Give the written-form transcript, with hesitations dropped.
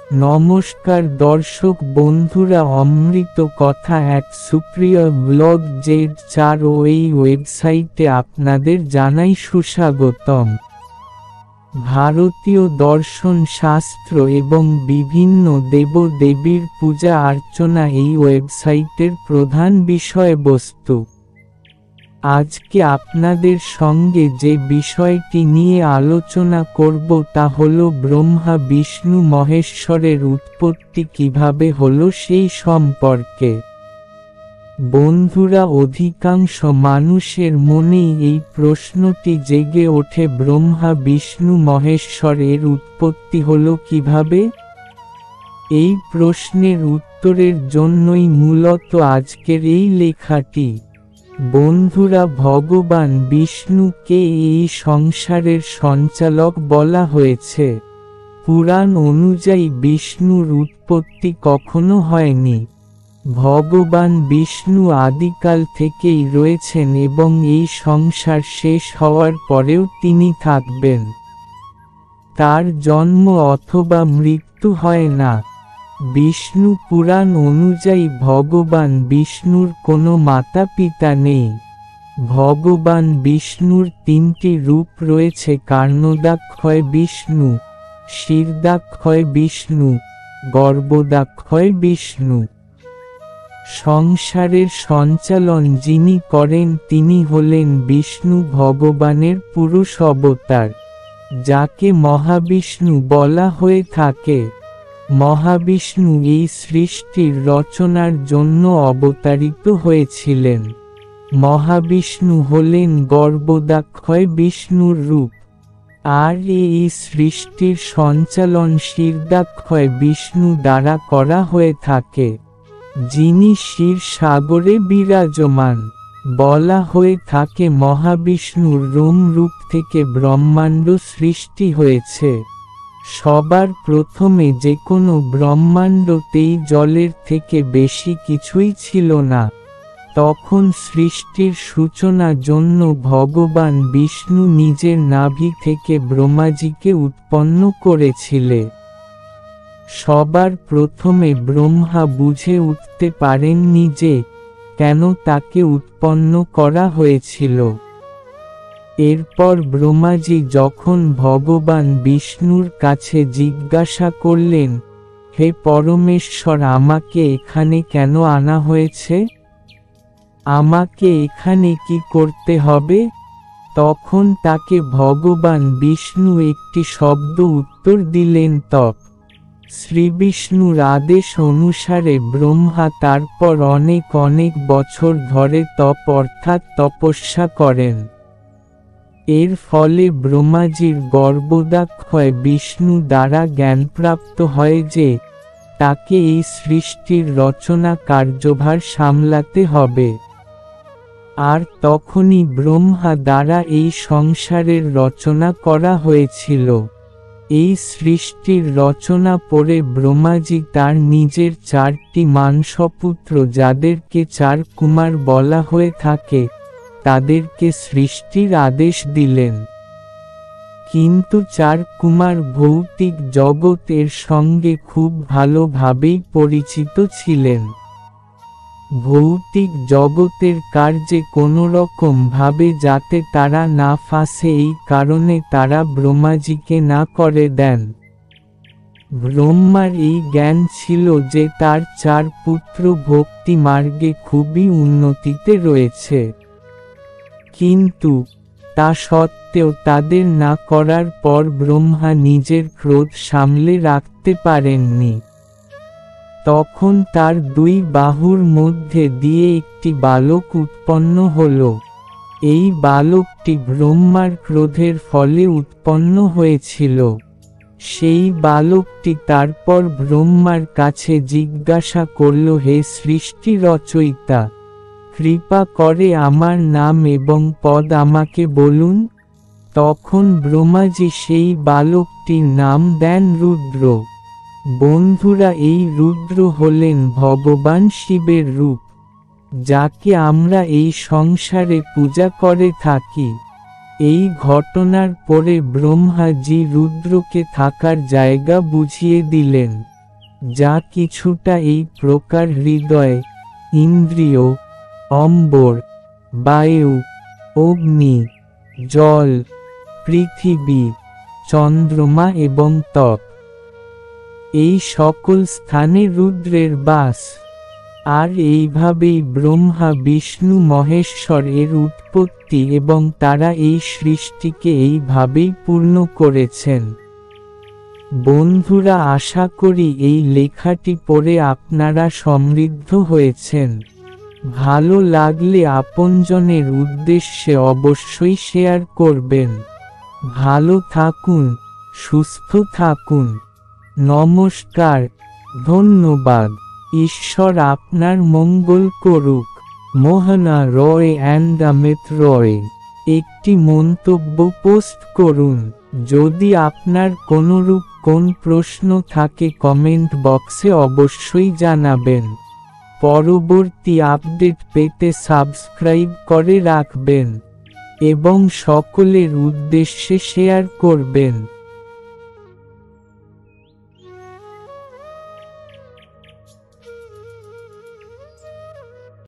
নমস্কার দর্শক বন্ধুরা, অমৃত কথা এক সুপ্রিয় ব্লগ Z4 ও এই ওয়েবসাইটে আপনাদের জানাই সুস্বাগতম। ভারতীয় দর্শন শাস্ত্র এবং বিভিন্ন দেবদেবীর পূজা অর্চনা এই ওয়েবসাইটের প্রধান বিষয়বস্তু। আজকে আপনাদের সঙ্গে যে বিষয়টি নিয়ে আলোচনা করব তা হলো ব্রহ্মা বিষ্ণু মহেশ্বরের উৎপত্তি কিভাবে হলো সেই সম্পর্কে। বন্ধুরা, অধিকাংশ মানুষের মনেই এই প্রশ্নটি জেগে ওঠে, ব্রহ্মা বিষ্ণু মহেশ্বর এর উৎপত্তি হলো কিভাবে? এই প্রশ্নের উত্তরের জন্যই মূলত আজকের এই লেখাটি। বন্ধুরা, ভগবান বিষ্ণুকে এই সংসারের সঞ্চালক বলা হয়েছে। পুরাণ অনুযায়ী বিষ্ণুর উৎপত্তি কখনো হয়নি। ভগবান বিষ্ণু আদিকাল থেকেই রয়েছেন এবং এই সংসার শেষ হওয়ার পরেও তিনি থাকবেন। তার জন্ম অথবা মৃত্যু হয় না। বিষ্ণু পুরাণ অনুযায়ী ভগবান বিষ্ণুর কোনো মাতা পিতা নেই। ভগবান বিষ্ণুর তিনটি রূপ রয়েছে: কার্ণদাক্ষয় বিষ্ণু, শিরদাক্ষয় বিষ্ণু, গর্ভদাক্ষয় বিষ্ণু। সংসারের সঞ্চালন যিনি করেন তিনি হলেন বিষ্ণু, ভগবানের পুরুষ অবতার, যাকে মহাবিষ্ণু বলা হয়ে থাকে। মহাবিষ্ণু এই সৃষ্টির রচনার জন্য অবতারিত হয়েছিলেন। মহাবিষ্ণু হলেন গর্ভদাক্ষয় বিষ্ণুর রূপ, আর এই সৃষ্টির সঞ্চালন শিরদাক্ষয় বিষ্ণু দ্বারা করা হয়ে থাকে, যিনি ক্ষীর সাগরে বিরাজমান। বলা হয়ে থাকে মহাবিষ্ণুর রোম রূপ থেকে ব্রহ্মাণ্ড সৃষ্টি হয়েছে। সবার প্রথমে যে কোনো ব্রহ্মাণ্ডতেই জলের থেকে বেশি কিছুই ছিল না। তখন সৃষ্টির সূচনার জন্য ভগবান বিষ্ণু নিজের নাভি থেকে ব্রহ্মাজিকে উৎপন্ন করেছিলেন। সবার প্রথমে ব্রহ্মা বুঝে উঠতে পারেননি যে কেন তাকে উৎপন্ন করা হয়েছিল। এরপর ব্রহ্মাজি যখন ভগবান বিষ্ণুর কাছে জিজ্ঞাসা করলেন, হে পরমেশ্বর, আমাকে এখানে কেন আনা হয়েছে? আমাকে এখানে কি করতে হবে? তখন তাকে ভগবান বিষ্ণু একটি শব্দ উত্তর দিলেন, তপ। শ্রীবিষ্ণুর আদেশ অনুসারে ব্রহ্মা তারপর অনেক অনেক বছর ধরে তপ অর্থাৎ তপস্যা করেন। এর ফলে ব্রহ্মাজির গর্ভদাক্ষয় বিষ্ণু দ্বারা জ্ঞানপ্রাপ্ত হয় যে তাকে এই সৃষ্টির রচনা কার্যভার সামলাতে হবে। আর তখনই ব্রহ্মা দ্বারা এই সংসারের রচনা করা হয়েছিল। এই সৃষ্টির রচনা পড়ে ব্রহ্মাজি তার নিজের 4টি মানসপুত্র, যাদেরকে 4 কুমার বলা হয়ে থাকে, তাদেরকে সৃষ্টির আদেশ দিলেন। কিন্তু 4 কুমার ভৌতিক জগতের সঙ্গে খুব ভালোভাবেই পরিচিত ছিলেন। ভৌতিক জগতের কার্যে কোনোরকম ভাবে যাতে তারা না ফাঁসে, এই কারণে তারা ব্রহ্মাজিকে না করে দেন। ব্রহ্মার এই জ্ঞান ছিল যে তার 4 পুত্র ভক্তি মার্গে খুবই উন্নতিতে রয়েছে, কিন্তু তা সত্ত্বেও তাদের না করার পর ব্রহ্মা নিজের ক্রোধ সামলে রাখতে পারেননি। তখন তার 2 বাহুর মধ্যে দিয়ে একটি বালক উৎপন্ন হল। এই বালকটি ব্রহ্মার ক্রোধের ফলে উৎপন্ন হয়েছিল। সেই বালকটি তারপর ব্রহ্মার কাছে জিজ্ঞাসা করল, হে সৃষ্টি রচয়িতা, কৃপা করে আমার নাম এবং পদ আমাকে বলুন। তখন ব্রহ্মাজি সেই বালকটির নাম দেন রুদ্র। বন্ধুরা, এই রুদ্র হলেন ভগবান শিবের রূপ, যাকে আমরা এই সংসারে পূজা করে থাকি। এই ঘটনার পরে ব্রহ্মাজি রুদ্রকে থাকার জায়গা বুঝিয়ে দিলেন। যা কিছুটা এই প্রকার হৃদয়, ইন্দ্রিয়, অম্বর, বায়ু, অগ্নি, জল, পৃথিবী, চন্দ্রমা এবং ত্বক, এই সকল স্থানে রুদ্রের বাস। আর এইভাবেই ব্রহ্মা বিষ্ণু মহেশ্বর এর উৎপত্তি এবং তারা এই সৃষ্টিকে এইভাবেই পূর্ণ করেছেন। বন্ধুরা, আশা করি এই লেখাটি পড়ে আপনারা সমৃদ্ধ হয়েছেন। ভালো লাগলে আপনজনের উদ্দেশ্যে অবশ্যই শেয়ার করবেন। ভালো থাকুন, সুস্থ থাকুন। নমস্কার, ধন্যবাদ। ঈশ্বর আপনার মঙ্গল করুক। মোহনা রয় অ্যান্ড অমিত রয়। একটি মন্তব্য পোস্ট করুন। যদি আপনার কোনরূপ কোন প্রশ্ন থাকে কমেন্ট বক্সে অবশ্যই জানাবেন। পরবর্তী আপডেট পেতে সাবস্ক্রাইব করে রাখবেন এবং সকলের উদ্দেশ্যে শেয়ার করবেন।